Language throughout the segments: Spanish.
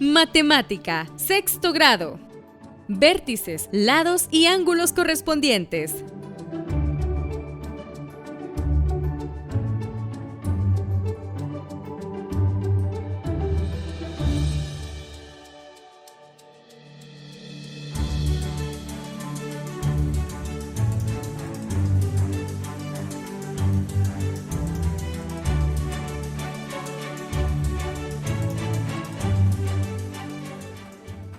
Matemática, sexto grado. Vértices, lados y ángulos correspondientes.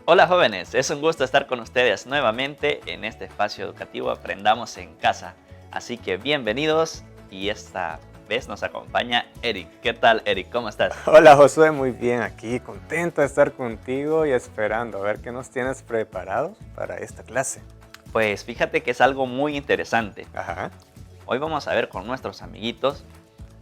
Hola jóvenes, es un gusto estar con ustedes nuevamente en este espacio educativo Aprendamos en Casa. Así que bienvenidos y esta vez nos acompaña Eric. ¿Qué tal, Eric? ¿Cómo estás? Hola Josué, muy bien aquí, contento de estar contigo y esperando a ver qué nos tienes preparados para esta clase. Pues fíjate que es algo muy interesante. Ajá. Hoy vamos a ver con nuestros amiguitos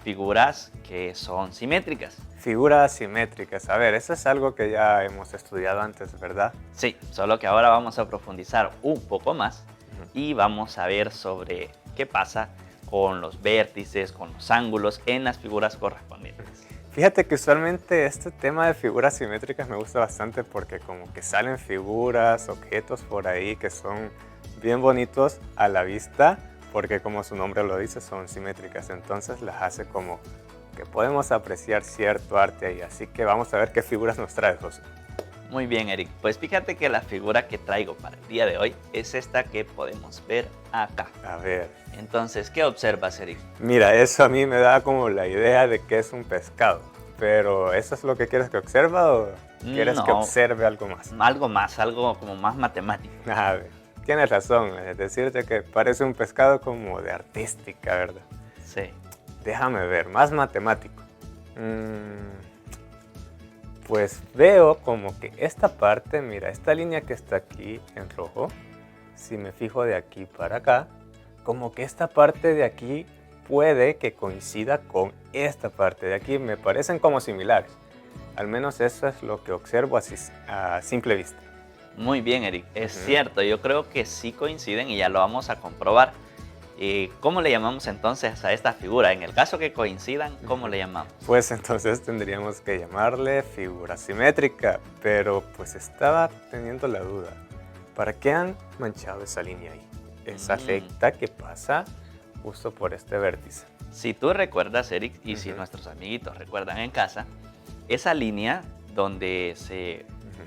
figuras que son simétricas. Figuras simétricas, a ver, eso es algo que ya hemos estudiado antes, ¿verdad? Sí, solo que ahora vamos a profundizar un poco más y vamos a ver sobre qué pasa con los vértices, con los ángulos en las figuras correspondientes. Fíjate que usualmente este tema de figuras simétricas me gusta bastante porque como que salen figuras, objetos por ahí que son bien bonitos a la vista, porque como su nombre lo dice, son simétricas, entonces las hace como que podemos apreciar cierto arte ahí. Así que vamos a ver qué figuras nos trae, José. Muy bien, Eric. Pues fíjate que la figura que traigo para el día de hoy es esta que podemos ver acá. A ver. Entonces, ¿qué observas, Eric? Mira, eso a mí me da como la idea de que es un pescado. Pero, ¿eso es lo que quieres que observe o quieres que observe algo más? Algo más, algo como más matemático. A ver, tienes razón. Es decirte que parece un pescado como de artística, ¿verdad? Sí. Déjame ver, más matemático. Pues veo como que esta parte, mira, esta línea que está aquí en rojo, si me fijo de aquí para acá, como que esta parte de aquí puede que coincida con esta parte de aquí. Me parecen como similares. Al menos eso es lo que observo así, a simple vista. Muy bien, Eric. Es cierto, yo creo que sí coinciden y ya lo vamos a comprobar. ¿Cómo le llamamos entonces a esta figura? En el caso que coincidan, ¿cómo le llamamos? Pues entonces tendríamos que llamarle figura simétrica, pero pues estaba teniendo la duda. ¿Para qué han manchado esa línea ahí? Esa recta que pasa justo por este vértice. Si tú recuerdas, Eric, y si nuestros amiguitos recuerdan en casa, esa línea donde se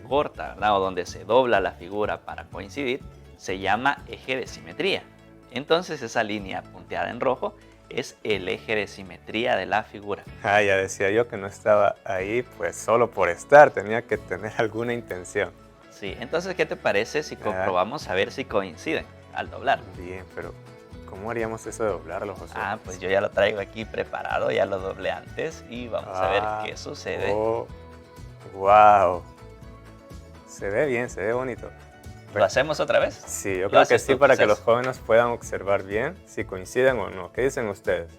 corta, ¿verdad? O donde se dobla la figura para coincidir, se llama eje de simetría. Entonces esa línea punteada en rojo es el eje de simetría de la figura. Ya decía yo que no estaba ahí pues solo por estar, tenía que tener alguna intención. Sí, entonces ¿qué te parece si comprobamos a ver si coinciden al doblarlo? Bien, pero ¿cómo haríamos eso de doblarlo, José? Pues yo ya lo traigo aquí preparado, ya lo doblé antes y vamos a ver qué sucede. Oh, wow. Se ve bien, se ve bonito. ¿Lo hacemos otra vez? Sí, yo creo que sí, para que los jóvenes puedan observar bien si coinciden o no. ¿Qué dicen ustedes?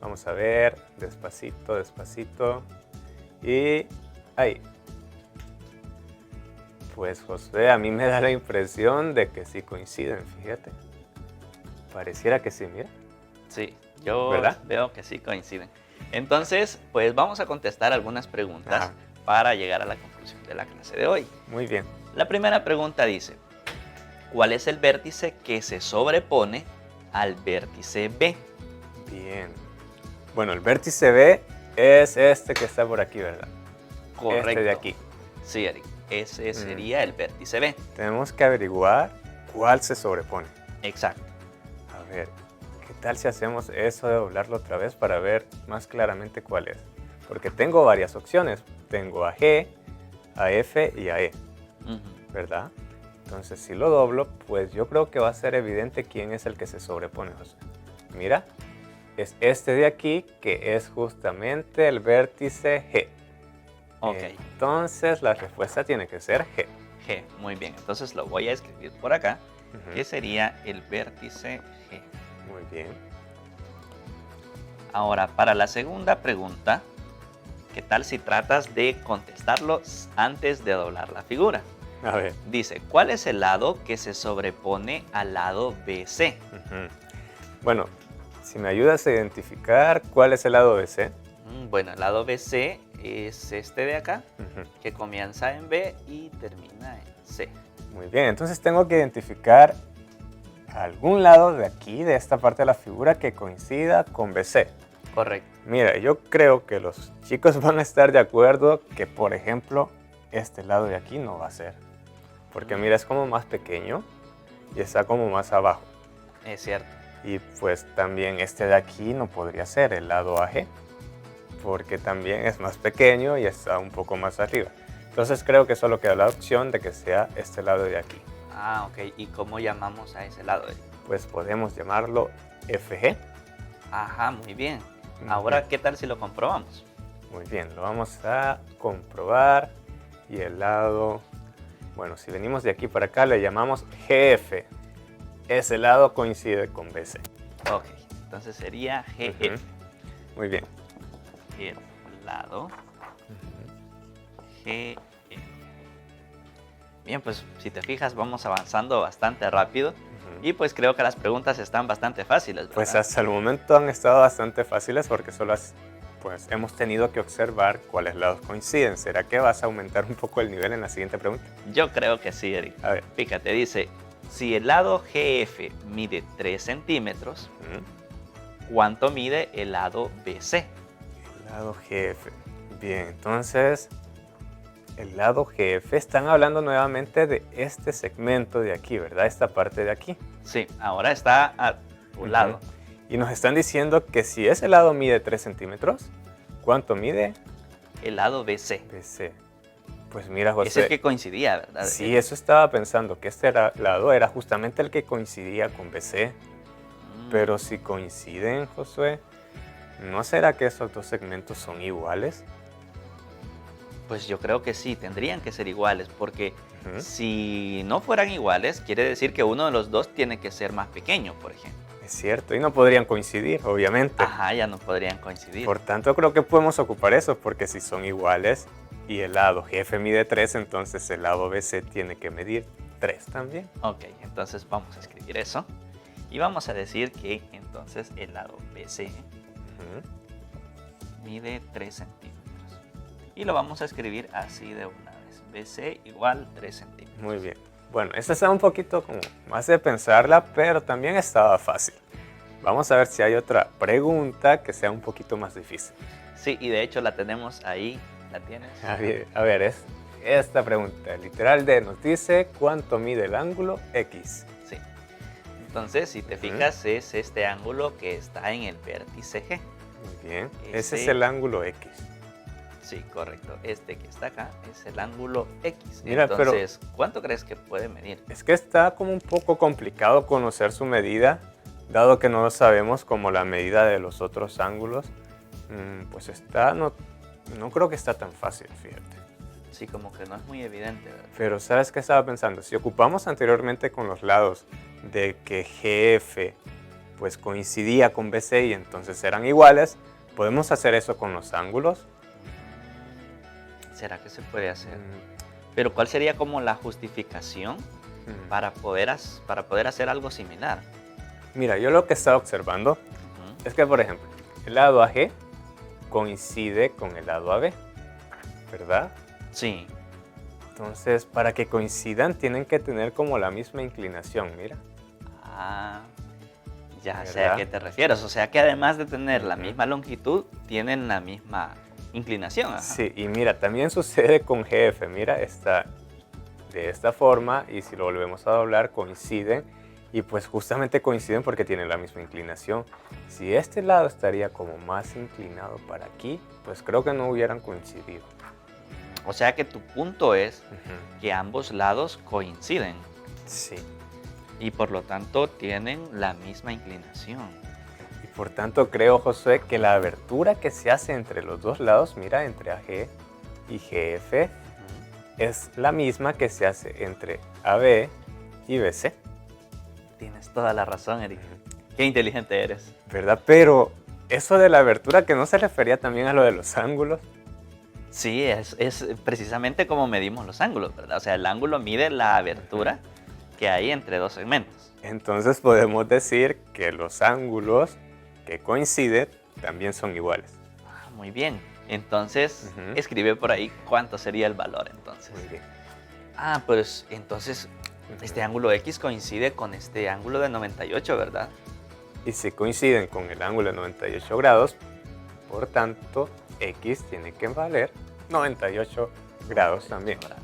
Vamos a ver, despacito, despacito. Y ahí. Pues José, a mí me da la impresión de que sí coinciden, fíjate. Pareciera que sí, mira. Sí, yo ¿verdad? Veo que sí coinciden. Entonces, pues vamos a contestar algunas preguntas para llegar a la conclusión de la clase de hoy. Muy bien. La primera pregunta dice, ¿cuál es el vértice que se sobrepone al vértice B? Bien. Bueno, el vértice B es este que está por aquí, ¿verdad? Correcto. Este de aquí. Sí, Eric. Ese sería el vértice B. Tenemos que averiguar cuál se sobrepone. Exacto. A ver, ¿qué tal si hacemos eso de doblarlo otra vez para ver más claramente cuál es? Porque tengo varias opciones. Tengo a G, a F y a E. ¿Verdad? Entonces, si lo doblo, pues yo creo que va a ser evidente quién es el que se sobrepone, José. Mira, es este de aquí, que es justamente el vértice G. Ok. Entonces, la respuesta tiene que ser G. G, muy bien. Entonces lo voy a escribir por acá, que sería el vértice G. Muy bien. Ahora, para la segunda pregunta, ¿qué tal si tratas de contestarlo antes de doblar la figura? A ver. Dice, ¿cuál es el lado que se sobrepone al lado BC? Bueno, si me ayudas a identificar cuál es el lado BC. Bueno, el lado BC es este de acá, Ujú. que comienza en B y termina en C. Muy bien, entonces tengo que identificar algún lado de aquí, de esta parte de la figura, que coincida con BC. Correcto. Mira, yo creo que los chicos van a estar de acuerdo que, por ejemplo, este lado de aquí no va a ser. Porque mira, es como más pequeño y está como más abajo. Es cierto. Y pues también este de aquí no podría ser el lado AG, porque también es más pequeño y está un poco más arriba. Entonces creo que solo queda la opción de que sea este lado de aquí. Ah, ok. ¿Y cómo llamamos a ese lado? Pues podemos llamarlo FG. Ajá, muy bien. Muy Ahora, bien. ¿qué tal si lo comprobamos? Muy bien, lo vamos a comprobar. Y el lado, bueno, si venimos de aquí para acá le llamamos GF. Ese lado coincide con BC. Ok, entonces sería GF. Ujú. Muy bien. El lado GF. Bien, pues si te fijas vamos avanzando bastante rápido y pues creo que las preguntas están bastante fáciles, ¿verdad? Pues hasta el momento han estado bastante fáciles porque solo pues hemos tenido que observar cuáles lados coinciden. ¿Será que vas a aumentar un poco el nivel en la siguiente pregunta? Yo creo que sí, Eric. A ver. Fíjate, dice, si el lado GF mide 3 centímetros, Ujú. ¿cuánto mide el lado BC? El lado GF. Bien, entonces el lado GF, están hablando nuevamente de este segmento de aquí, ¿verdad? Esta parte de aquí. Sí, ahora está a tu Ujú. lado. Y nos están diciendo que si ese lado mide 3 centímetros, ¿cuánto mide El lado BC. BC? Pues mira, Es el José, que coincidía, ¿verdad? sí, eso estaba pensando, que este lado era justamente el que coincidía con BC. Mm, Pero si coinciden, Josué, ¿no será que esos dos segmentos son iguales? Pues yo creo que sí, tendrían que ser iguales, porque Ujú. si no fueran iguales, quiere decir que uno de los dos tiene que ser más pequeño, por ejemplo. Es cierto, y no podrían coincidir, obviamente. Ajá, ya no podrían coincidir. Por tanto, creo que podemos ocupar eso, porque si son iguales y el lado GF mide 3, entonces el lado BC tiene que medir 3 también. Ok, entonces vamos a escribir eso. Y vamos a decir que entonces el lado BC Ujú. mide 3 centímetros. Y lo vamos a escribir así de una vez. BC igual 3 centímetros. Muy bien. Bueno, esta está un poquito como más de pensarla, pero también estaba fácil. Vamos a ver si hay otra pregunta que sea un poquito más difícil. Sí, y de hecho la tenemos ahí. ¿La tienes? A ver, es esta pregunta. Literal nos dice cuánto mide el ángulo X. Sí. Entonces, si te fijas, es este ángulo que está en el vértice G. Muy bien. Ese es Ese- el ángulo X. Sí, correcto. Este que está acá es el ángulo X. Mira, pero- Entonces, ¿cuánto crees que puede medir? Es que está como un poco complicado conocer su medida, dado que no lo sabemos como la medida de los otros ángulos. Pues no creo que está tan fácil, fíjate. Sí, como que no es muy evidente, ¿verdad? Pero ¿sabes qué estaba pensando? Si ocupamos anteriormente con los lados de que GF pues coincidía con BC y entonces eran iguales, ¿podemos hacer eso con los ángulos? ¿Será que se puede hacer? Mm, Pero ¿cuál sería como la justificación mm. para poder hacer algo similar? Mira, yo lo que estaba observando Ujú. es que, por ejemplo, el lado AG coincide con el lado AB, ¿verdad? Sí, Entonces, para que coincidan, tienen que tener como la misma inclinación, mira. ah, ya sé ¿Verdad? a qué te refieres. O sea que además de tener la Ujú. misma longitud, tienen la misma inclinación. Ajá. Sí, y mira, también sucede con GF, mira, está de esta forma y si lo volvemos a doblar, coinciden y pues justamente coinciden porque tienen la misma inclinación. Si este lado estaría como más inclinado para aquí, pues creo que no hubieran coincidido. O sea que tu punto es Ujú. que ambos lados coinciden Sí. y por lo tanto tienen la misma inclinación. Y por tanto creo, Josué, que la abertura que se hace entre los dos lados, mira, entre AG y GF, Ujú. es la misma que se hace entre AB y BC, Tienes toda la razón, Eric. Qué inteligente eres. ¿verdad? Pero eso de la abertura, que no se refería también a lo de los ángulos. Sí, es precisamente como medimos los ángulos, ¿verdad? O sea, el ángulo mide la abertura que hay entre dos segmentos. Entonces podemos decir que los ángulos que coinciden también son iguales. Ah, muy bien. Entonces, Ujú. escribe por ahí cuánto sería el valor entonces. Muy bien. Ah, pues entonces este Ujú. ángulo X coincide con este ángulo de 98, ¿verdad? Y si coinciden con el ángulo de 98 grados, por tanto, X tiene que valer 98 grados también. Grados.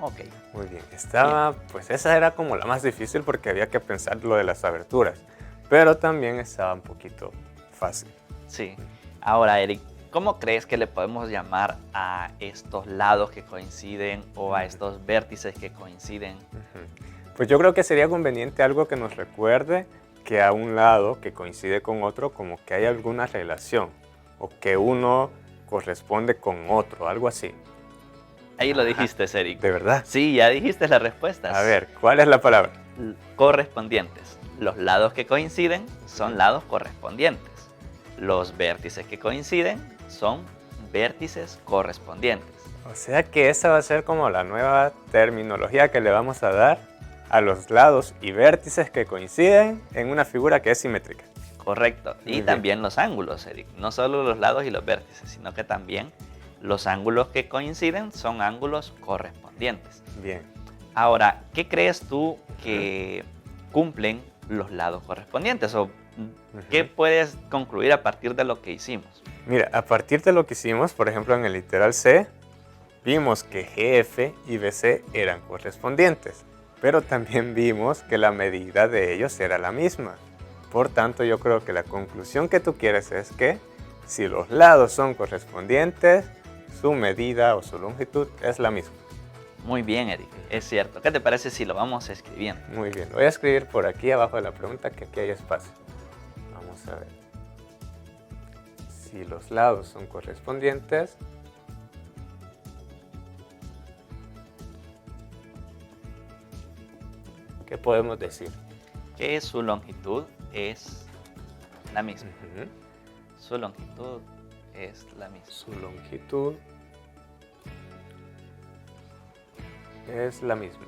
Ok, Muy bien. Estaba, pues esa era como la más difícil porque había que pensar lo de las aberturas, pero también estaba un poquito fácil. sí. Ahora, Eric, ¿cómo crees que le podemos llamar a estos lados que coinciden o a estos vértices que coinciden? Ujú. Pues yo creo que sería conveniente algo que nos recuerde que a un lado que coincide con otro, como que hay alguna relación o que uno corresponde con otro, algo así. Ahí lo Ajá. dijiste, Eric. ¿De verdad? Sí, ya dijiste las respuestas. A ver, ¿cuál es la palabra? Correspondientes. Los lados que coinciden son lados correspondientes. Los vértices que coinciden son vértices correspondientes. O sea que esa va a ser como la nueva terminología que le vamos a dar a los lados y vértices que coinciden en una figura que es simétrica. Correcto. Muy Y bien. también los ángulos, Eric. No solo los lados y los vértices, sino que también los ángulos que coinciden son ángulos correspondientes. Bien. Ahora, ¿qué crees tú que cumplen los lados correspondientes? ¿O qué puedes concluir a partir de lo que hicimos? Mira, a partir de lo que hicimos, por ejemplo, en el literal C, vimos que GF y BC eran correspondientes, pero también vimos que la medida de ellos era la misma. Por tanto, yo creo que la conclusión que tú quieres es que si los lados son correspondientes, su medida o su longitud es la misma. Muy bien, Eric, es cierto. ¿Qué te parece si lo vamos escribiendo? Muy bien, lo voy a escribir por aquí abajo de la pregunta, que aquí hay espacio. Vamos a ver. Si los lados son correspondientes, ¿qué podemos decir? Que su longitud es la misma. Ujú. Su longitud es la misma. Su longitud es la misma.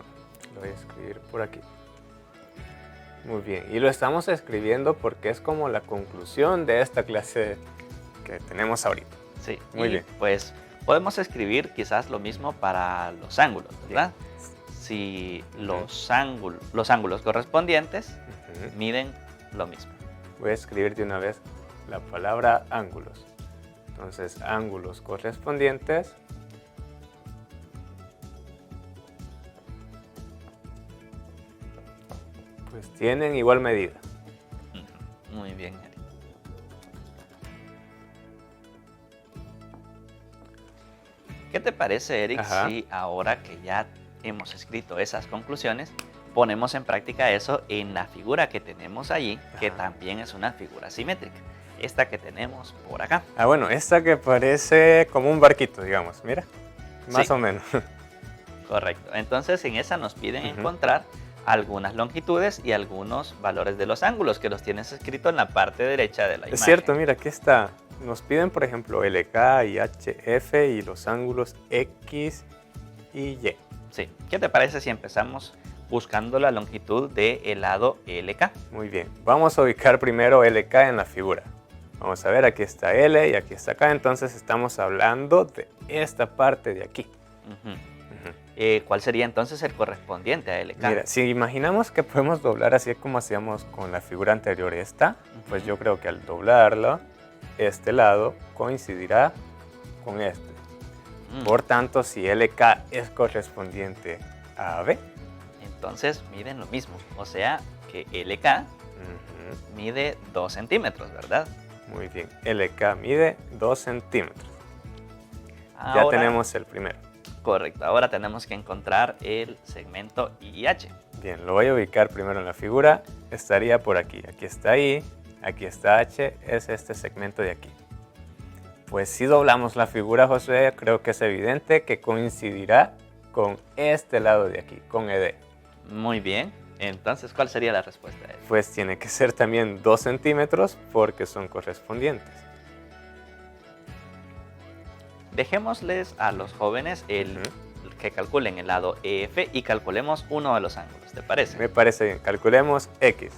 Lo voy a escribir por aquí. Muy bien, y lo estamos escribiendo porque es como la conclusión de esta clase que tenemos ahorita. Sí, Muy y bien. pues podemos escribir quizás lo mismo para los ángulos, ¿verdad? Si los ángulos correspondientes Ujú. miden lo mismo. Voy a escribir de una vez la palabra ángulos. Entonces, ángulos correspondientes pues tienen igual medida. Ujú, muy bien, Eric. ¿Qué te parece, Eric, Ajá. si ahora que ya hemos escrito esas conclusiones, ponemos en práctica eso en la figura que tenemos allí, que Ajá. también es una figura simétrica? Esta que tenemos por acá. Ah, bueno, esta que parece como un barquito, digamos, mira, más Sí. o menos. Correcto. Entonces, en esa nos piden Ujú. encontrar algunas longitudes y algunos valores de los ángulos que los tienes escrito en la parte derecha de la imagen. Es cierto, mira, aquí está. Nos piden, por ejemplo, LK y HF y los ángulos X y Y. Sí. ¿Qué te parece si empezamos buscando la longitud del lado LK? Muy bien, vamos a ubicar primero LK en la figura. Vamos a ver, aquí está L y aquí está K, entonces estamos hablando de esta parte de aquí. Ujú. Ujú. ¿Cuál sería entonces el correspondiente a LK? Mira, si imaginamos que podemos doblar así como hacíamos con la figura anterior esta, pues yo creo que al doblarlo, este lado coincidirá con este. Mm, Por tanto, si LK es correspondiente a AB, Entonces miden lo mismo. O sea que LK ujú, mide 2 centímetros, ¿verdad? muy bien, LK mide 2 centímetros. Ya Ahora- tenemos el primero. Correcto. Ahora tenemos que encontrar el segmento IH. Bien, lo voy a ubicar primero en la figura. Estaría por aquí. Aquí está I, aquí está H, es este segmento de aquí. Pues si doblamos la figura, José, creo que es evidente que coincidirá con este lado de aquí, con ED. Muy bien. Entonces, ¿cuál sería la respuesta? Eric? Pues tiene que ser también 2 centímetros porque son correspondientes. Dejémosles a los jóvenes que calculen el lado EF y calculemos uno de los ángulos, ¿te parece? Me parece bien. Calculemos X.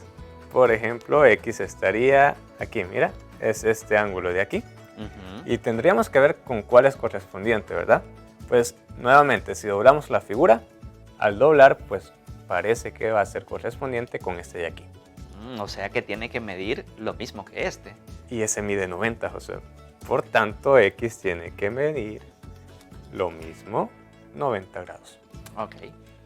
Por ejemplo, X estaría aquí, mira. Es este ángulo de aquí. Ujú. Y tendríamos que ver con cuál es correspondiente, ¿verdad? Pues nuevamente, si doblamos la figura, al doblar, pues parece que va a ser correspondiente con este de aquí. O sea que tiene que medir lo mismo que este. Y ese mide 90, José. Por tanto, X tiene que medir lo mismo, 90 grados. Ok,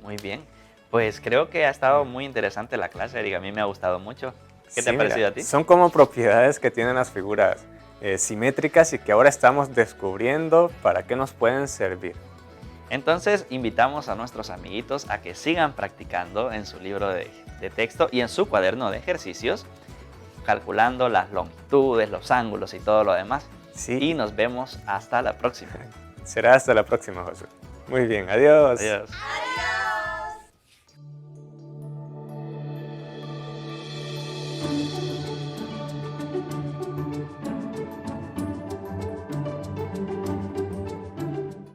muy bien. Pues creo que ha estado muy interesante la clase, Eric. A mí me ha gustado mucho. ¿Qué te ha parecido a ti? Son como propiedades que tienen las figuras simétricas y que ahora estamos descubriendo para qué nos pueden servir. Entonces invitamos a nuestros amiguitos a que sigan practicando en su libro de texto y en su cuaderno de ejercicios, calculando las longitudes, los ángulos y todo lo demás. Sí. Y nos vemos hasta la próxima. Será hasta la próxima, José. Muy bien, adiós. Adiós.